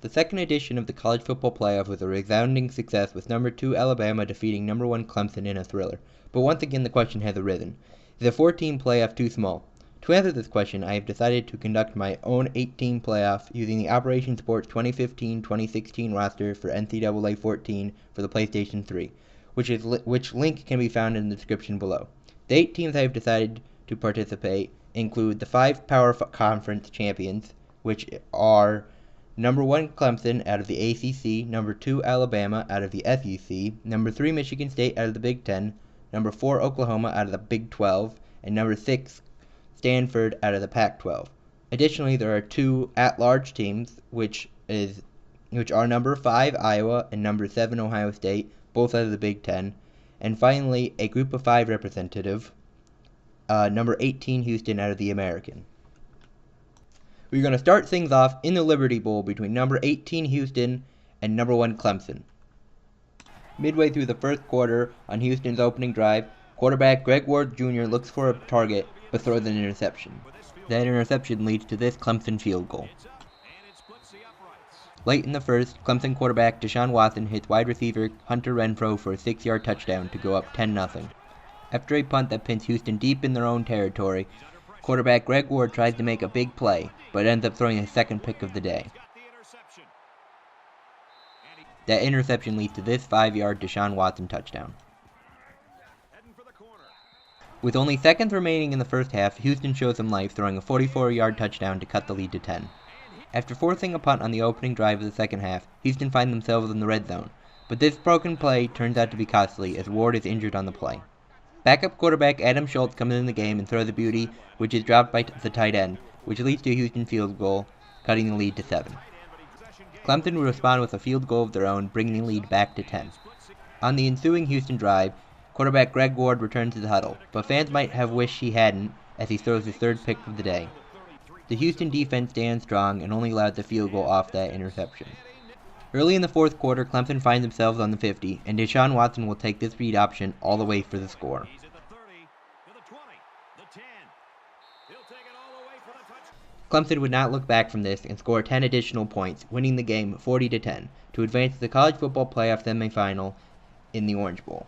The second edition of the college football playoff was a resounding success, with number 2 Alabama defeating number 1 Clemson in a thriller. But once again the question has arisen: is a 4-team playoff too small? To answer this question, I have decided to conduct my own 8-team playoff using the Operation Sports 2015-2016 roster for NCAA 14 for the PlayStation 3, which link can be found in the description below. The 8 teams I have decided to participate include the 5 Power Conference champions, which are number 1 Clemson out of the ACC, number 2 Alabama out of the SEC, number 3 Michigan State out of the Big Ten, number 4 Oklahoma out of the Big 12, and number 6 Stanford out of the Pac-12. Additionally, there are 2 at-large teams, which are number 5 Iowa and number 7 Ohio State, both out of the Big Ten, and finally a group of 5 representative, number 18 Houston out of the American. We're going to start things off in the Liberty Bowl between number 18 Houston and number 1 Clemson. Midway through the first quarter on Houston's opening drive, quarterback Greg Ward Jr. looks for a target but throws an interception. That interception leads to this Clemson field goal. Late in the first, Clemson quarterback Deshaun Watson hits wide receiver Hunter Renfrow for a 6-yard touchdown to go up 10-0. After a punt that pins Houston deep in their own territory, quarterback Greg Ward tries to make a big play, but ends up throwing his second pick of the day. That interception leads to this 5-yard Deshaun Watson touchdown. With only seconds remaining in the first half, Houston shows some life, throwing a 44-yard touchdown to cut the lead to 10. After forcing a punt on the opening drive of the second half, Houston find themselves in the red zone, but this broken play turns out to be costly as Ward is injured on the play. Backup quarterback Adam Schultz comes in the game and throws a beauty, which is dropped by the tight end, which leads to a Houston field goal, cutting the lead to 7. Clemson will respond with a field goal of their own, bringing the lead back to 10. On the ensuing Houston drive, quarterback Greg Ward returns to the huddle, but fans might have wished he hadn't, as he throws his third pick of the day. The Houston defense stands strong and only allowed the field goal off that interception. Early in the fourth quarter, Clemson finds themselves on the 50, and Deshaun Watson will take this read option all the way for the score. Clemson would not look back from this and score 10 additional points, winning the game 40-10, to advance to the college football playoff semifinal in the Orange Bowl.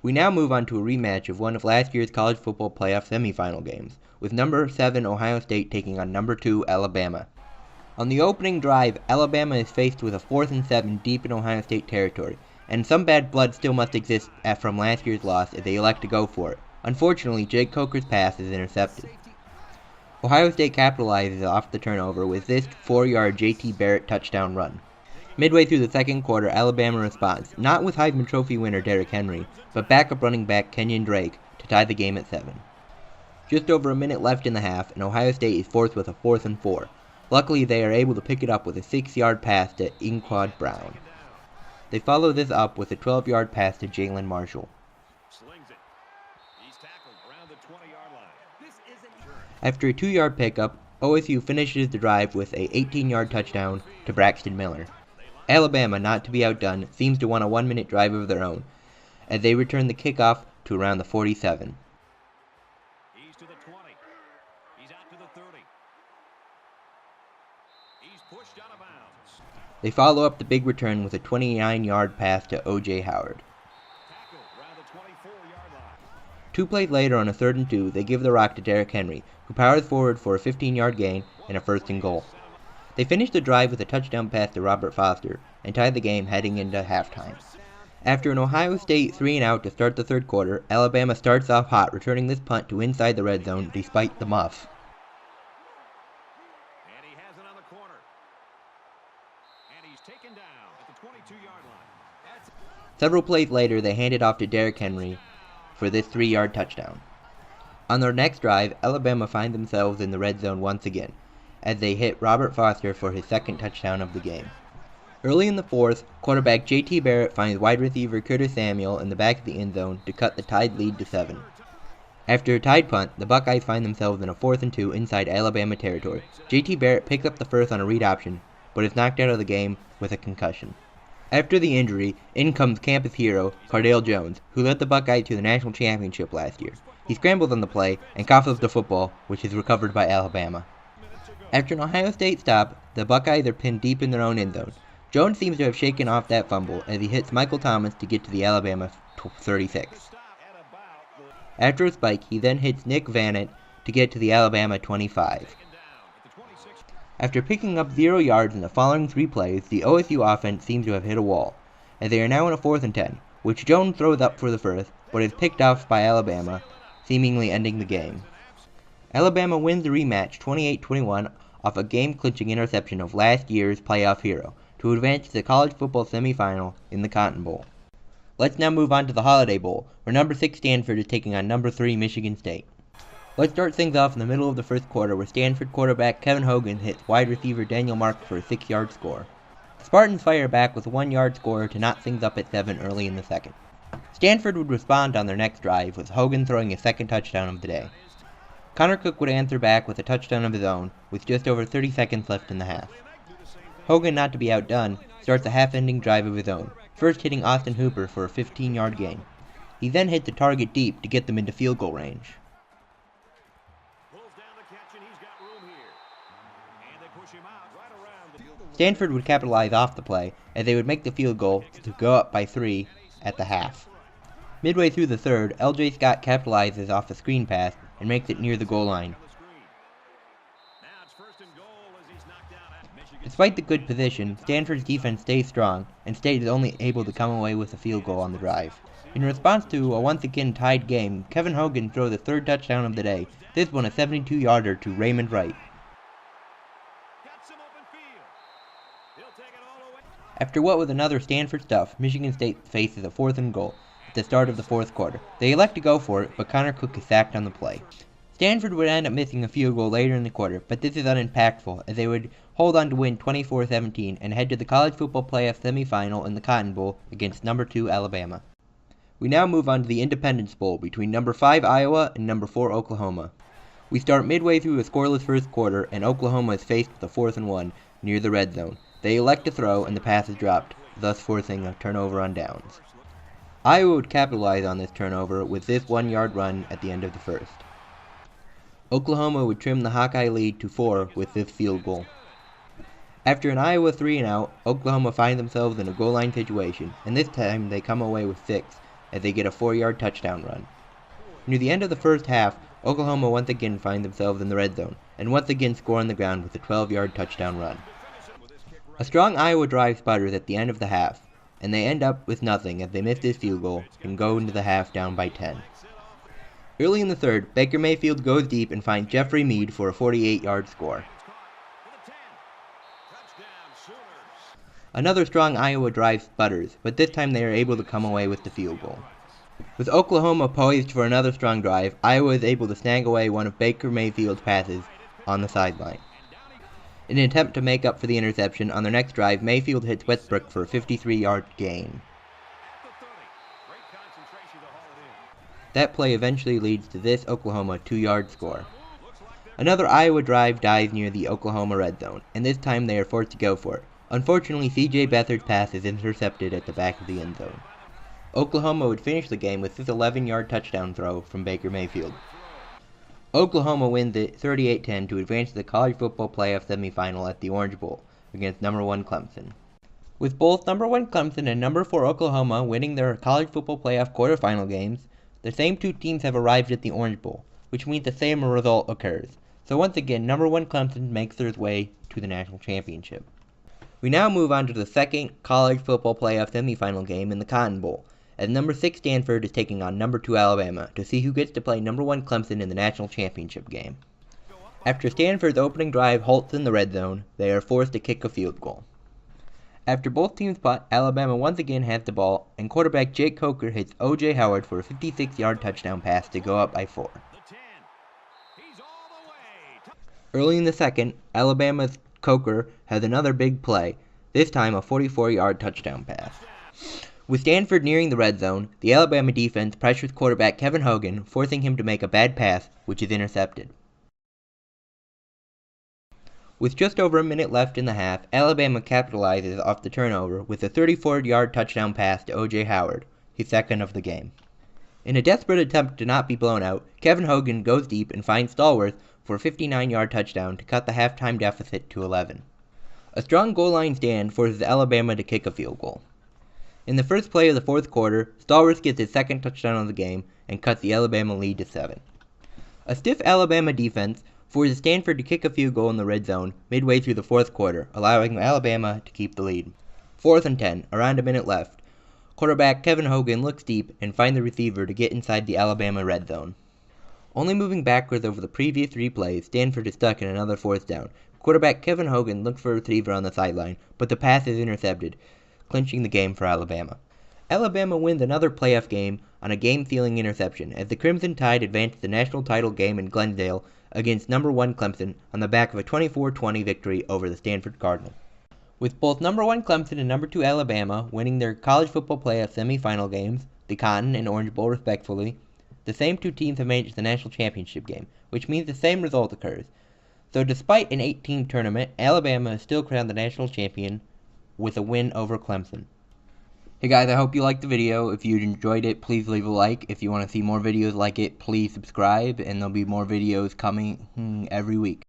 We now move on to a rematch of one of last year's college football playoff semifinal games, with number 7 Ohio State taking on number 2 Alabama. On the opening drive, Alabama is faced with a 4th and 7 deep in Ohio State territory, and some bad blood still must exist from last year's loss as they elect to go for it. Unfortunately, Jake Coker's pass is intercepted. Ohio State capitalizes off the turnover with this 4-yard J.T. Barrett touchdown run. Midway through the second quarter, Alabama responds, not with Heisman Trophy winner Derrick Henry, but backup running back Kenyon Drake to tie the game at 7. Just over a minute left in the half, and Ohio State is forced with a 4th and 4. Luckily, they are able to pick it up with a 6-yard pass to Inquad Brown. They follow this up with a 12-yard pass to Jalen Marshall. After a 2-yard pickup, OSU finishes the drive with a 18-yard touchdown to Braxton Miller. Alabama, not to be outdone, seems to want a 1-minute drive of their own, as they return the kickoff to around the 47. He's to the 20. He's out to the 30. He's pushed out of bounds. They follow up the big return with a 29-yard pass to O.J. Howard. Tackle around the 24-yard line. 2 plays later on a 3rd and 2, they give the rock to Derrick Henry, who powers forward for a 15-yard gain and a 1st and goal. They finish the drive with a touchdown pass to Robert Foster and tie the game heading into halftime. After an Ohio State 3-and-out to start the third quarter, Alabama starts off hot, returning this punt to inside the red zone despite the muff. And he has it on the corner. And he's taken down at the 22-yard line. Several plays later, they hand it off to Derrick Henry for this 3-yard touchdown. On their next drive, Alabama find themselves in the red zone once again, as they hit Robert Foster for his 2nd touchdown of the game. Early in the fourth, quarterback J.T. Barrett finds wide receiver Curtis Samuel in the back of the end zone to cut the Tide lead to 7. After a tied punt, the Buckeyes find themselves in a 4th and 2 inside Alabama territory. J.T. Barrett picks up the first on a read option, but is knocked out of the game with a concussion. After the injury, in comes campus hero Cardale Jones, who led the Buckeyes to the national championship last year. He scrambles on the play and coughes the football, which is recovered by Alabama. After an Ohio State stop, the Buckeyes are pinned deep in their own end zone. Jones seems to have shaken off that fumble as he hits Michael Thomas to get to the Alabama 36. After a spike, he then hits Nick Vannett to get to the Alabama 25. After picking up 0 yards in the following 3 plays, the OSU offense seems to have hit a wall, as they are now in a 4th and 10, which Jones throws up for the first, but is picked off by Alabama, seemingly ending the game. Alabama wins the rematch 28-21 off a game-clinching interception of last year's playoff hero to advance to the college football semifinal in the Cotton Bowl. Let's now move on to the Holiday Bowl, where number 6 Stanford is taking on number 3 Michigan State. Let's start things off in the middle of the first quarter where Stanford quarterback Kevin Hogan hits wide receiver Daniel Marks for a 6-yard score. Spartans fire back with a 1-yard score to knot things up at 7 early in the second. Stanford would respond on their next drive with Hogan throwing his second touchdown of the day. Connor Cook would answer back with a touchdown of his own with just over 30 seconds left in the half. Hogan, not to be outdone, starts a half-ending drive of his own, first hitting Austin Hooper for a 15-yard gain. He then hits the target deep to get them into field goal range. Stanford would capitalize off the play as they would make the field goal to go up by 3 at the half. Midway through the third, L.J. Scott capitalizes off the screen pass and makes it near the goal line. Despite the good position, Stanford's defense stays strong, and State is only able to come away with a field goal on the drive. In response to a once again tied game, Kevin Hogan throws the third touchdown of the day, this one a 72-yarder to Raymond Wright. After what was another Stanford stuff, Michigan State faces a 4th and goal at the start of the fourth quarter. They elect to go for it, but Connor Cook is sacked on the play. Stanford would end up missing a field goal later in the quarter, but this is unimpactful as they would hold on to win 24-17 and head to the college football playoff semifinal in the Cotton Bowl against number 2 Alabama. We now move on to the Independence Bowl between number 5 Iowa and number 4 Oklahoma. We start midway through a scoreless first quarter and Oklahoma is faced with a 4th and 1 near the red zone. They elect to throw and the pass is dropped, thus forcing a turnover on downs. Iowa would capitalize on this turnover with this 1-yard run at the end of the first. Oklahoma would trim the Hawkeye lead to 4 with this field goal. After an Iowa 3-and-out, Oklahoma find themselves in a goal line situation, and this time they come away with 6 as they get a 4-yard touchdown run. Near the end of the first half, Oklahoma once again find themselves in the red zone, and once again score on the ground with a 12-yard touchdown run. A strong Iowa drive sputters at the end of the half, and they end up with nothing as they miss this field goal and go into the half down by 10. Early in the third, Baker Mayfield goes deep and finds Jeffrey Mead for a 48-yard score. Another strong Iowa drive sputters, but this time they are able to come away with the field goal. With Oklahoma poised for another strong drive, Iowa is able to snag away one of Baker Mayfield's passes on the sideline. In an attempt to make up for the interception, on their next drive, Mayfield hits Westbrook for a 53-yard gain. That play eventually leads to this Oklahoma 2-yard score. Another Iowa drive dies near the Oklahoma red zone, and this time they are forced to go for it. Unfortunately, C.J. Beathard's pass is intercepted at the back of the end zone. Oklahoma would finish the game with this 11-yard touchdown throw from Baker Mayfield. Oklahoma wins it 38-10 to advance to the college football playoff semifinal at the Orange Bowl against number 1 Clemson. With both number 1 Clemson and number 4 Oklahoma winning their college football playoff quarterfinal games, the same two teams have arrived at the Orange Bowl, which means the same result occurs. So once again, number 1 Clemson makes their way to the national championship. We now move on to the second college football playoff semifinal game in the Cotton Bowl, as number 6 Stanford is taking on number 2 Alabama to see who gets to play number 1 Clemson in the national championship game. After Stanford's opening drive halts in the red zone, they are forced to kick a field goal. After both teams punt, Alabama once again has the ball, and quarterback Jake Coker hits O.J. Howard for a 56-yard touchdown pass to go up by 4. Early in the second, Alabama's Coker has another big play, this time a 44-yard touchdown pass. With Stanford nearing the red zone, the Alabama defense pressures quarterback Kevin Hogan, forcing him to make a bad pass, which is intercepted. With just over a minute left in the half, Alabama capitalizes off the turnover with a 34-yard touchdown pass to O.J. Howard, his second of the game. In a desperate attempt to not be blown out, Kevin Hogan goes deep and finds Stallworth for a 59-yard touchdown to cut the halftime deficit to 11. A strong goal line stand forces Alabama to kick a field goal. In the first play of the fourth quarter, Stallworth gets his second touchdown of the game and cuts the Alabama lead to 7. A stiff Alabama defense forces Stanford to kick a field goal in the red zone midway through the fourth quarter, allowing Alabama to keep the lead. 4th and 10, around a minute left. Quarterback Kevin Hogan looks deep and finds the receiver to get inside the Alabama red zone. Only moving backwards over the previous 3 plays, Stanford is stuck in another 4th down. Quarterback Kevin Hogan looks for a receiver on the sideline, but the pass is intercepted, clinching the game for Alabama. Alabama wins another playoff game on a game-sealing interception as the Crimson Tide advance to the national title game in Glendale against number 1 Clemson on the back of a 24-20 victory over the Stanford Cardinals. With both number 1 Clemson and number 2 Alabama winning their college football playoff semifinal games, the Cotton and Orange Bowl respectively, the same 2 teams have made it to the national championship game, which means the same result occurs. So despite an 8-team tournament, Alabama is still crowned the national champion with a win over Clemson. Hey guys, I hope you liked the video. If you enjoyed it, please leave a like. If you want to see more videos like it, please subscribe, and there'll be more videos coming every week.